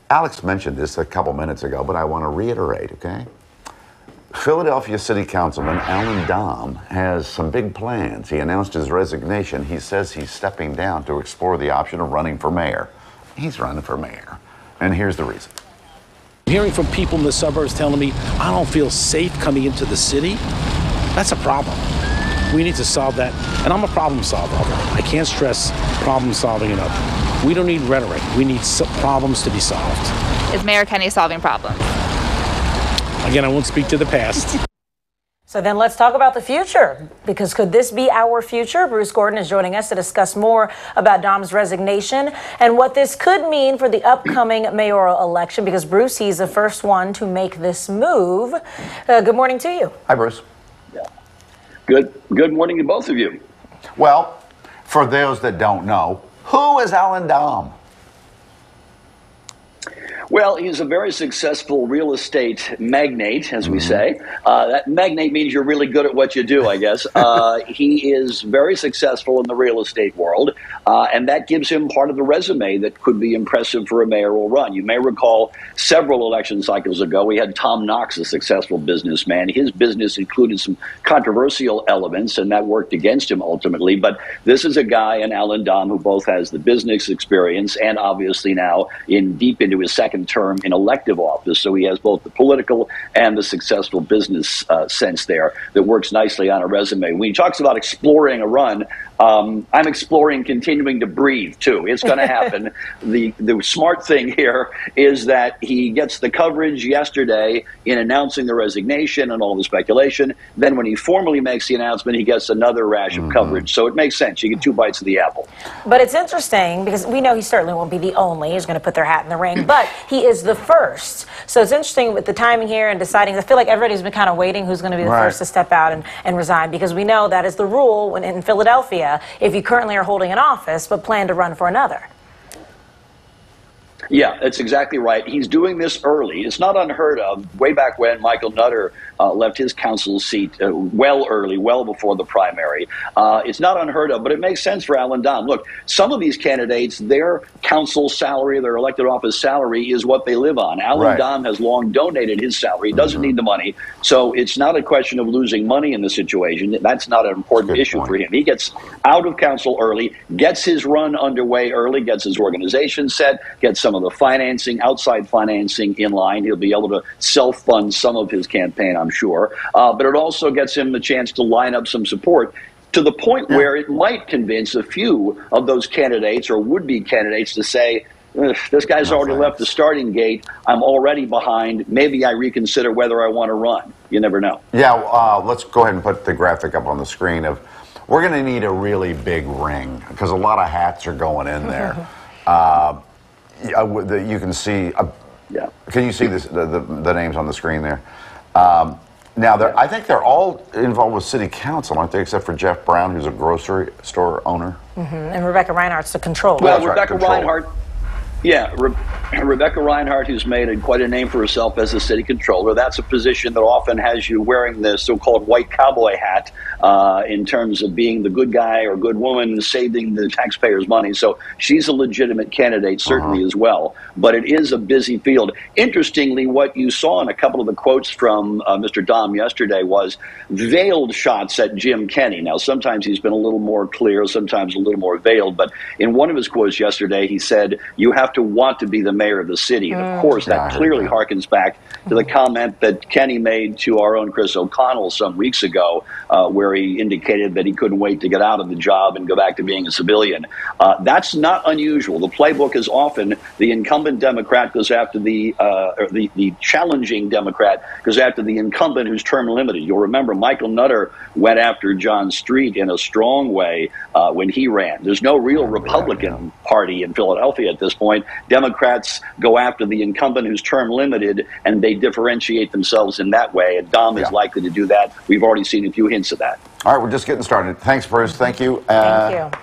Alex mentioned this a couple minutes ago, but I want to reiterate, okay? Philadelphia City Councilman Allan Domb has some big plans. He announced his resignation. He says he's stepping down to explore the option of running for mayor. He's running for mayor. And here's the reason. Hearing from people in the suburbs telling me, I don't feel safe coming into the city, that's a problem. We need to solve that. And I'm a problem solver. I can't stress problem solving enough. We don't need rhetoric. We need problems to be solved. Is Mayor Kenney solving problems? Again, I won't speak to the past. So then let's talk about the future, because could this be our future? Bruce Gordon is joining us to discuss more about Domb's resignation and what this could mean for the upcoming mayoral election, because Bruce, he's the first one to make this move. Good morning to you. Hi, Bruce. Good morning to both of you. Well, for those that don't know, who is Allan Domb? Well, he's a very successful real estate magnate, as we say. That magnate means you're really good at what you do, I guess. He is very successful in the real estate world, and that gives him part of the resume that could be impressive for a mayoral run. You may recall several election cycles ago, we had Tom Knox, a successful businessman. His business included some controversial elements, and that worked against him ultimately. But this is a guy in Allan Domb who both has the business experience and obviously now deep into his second term in elective office, so he has both the political and the successful business sense there that works nicely on a resume. When he talks about exploring a run, I'm exploring continuing to breathe too. It's going to happen. The smart thing here is that he gets the coverage yesterday in announcing the resignation and all the speculation. Then when he formally makes the announcement, he gets another rash of coverage. So it makes sense. You get two bites of the apple. But it's interesting because we know he certainly won't be the only who's going to put their hat in the ring, but he is the first. So it's interesting with the timing here and deciding. I feel like everybody's been kind of waiting who's going to be the first to step out and resign, because we know that is the rule when in Philadelphia if you currently are holding an office but plan to run for another. Yeah, that's exactly right. He's doing this early. It's not unheard of. Way back when Michael Nutter left his council seat well early, well before the primary. It's not unheard of, but it makes sense for Allan Domb. Look, some of these candidates, their council salary, their elected office salary is what they live on. Allan Domb has long donated his salary. He doesn't need the money. So it's not a question of losing money in this situation. That's not an important issue for him. He gets out of council early, gets his run underway early, gets his organization set, gets some of the financing, outside financing in line. He'll be able to self-fund some of his campaign, I'm sure. But it also gets him the chance to line up some support to the point where it might convince a few of those candidates or would-be candidates to say, this guy's already left the starting gate. I'm already behind. Maybe I reconsider whether I want to run. You never know. Yeah, let's go ahead and put the graphic up on the screen of we're going to need a really big ring because a lot of hats are going in there. You can see. Can you see this, the names on the screen there? Now, I think they're all involved with city council, aren't they? Except for Jeff Brown, who's a grocery store owner. And Rebecca Reinhardt's the controller. Well, Rebecca Reinhardt. Yeah, Rebecca Reinhardt, who's made quite a name for herself as a city controller. That's a position that often has you wearing the so-called white cowboy hat in terms of being the good guy or good woman saving the taxpayers' money. So she's a legitimate candidate, certainly as well. But it is a busy field. Interestingly, what you saw in a couple of the quotes from Mr. Domb yesterday was veiled shots at Jim Kenney. Now, sometimes he's been a little more clear, sometimes a little more veiled. But in one of his quotes yesterday, he said, you have to want to be the mayor of the city. And of course, that clearly harkens back to the comment that Kenney made to our own Chris O'Connell some weeks ago, where he indicated that he couldn't wait to get out of the job and go back to being a civilian. That's not unusual. The playbook is often the incumbent Democrat goes after the challenging Democrat goes after the incumbent who's term limited. You'll remember Michael Nutter went after John Street in a strong way when he ran. There's no real Republican Party in Philadelphia at this point. Democrats go after the incumbent who's term limited, and they differentiate themselves in that way. And Domb is likely to do that. We've already seen a few hints of that. All right, we're just getting started. Thanks, Bruce. Thank you. Thank you.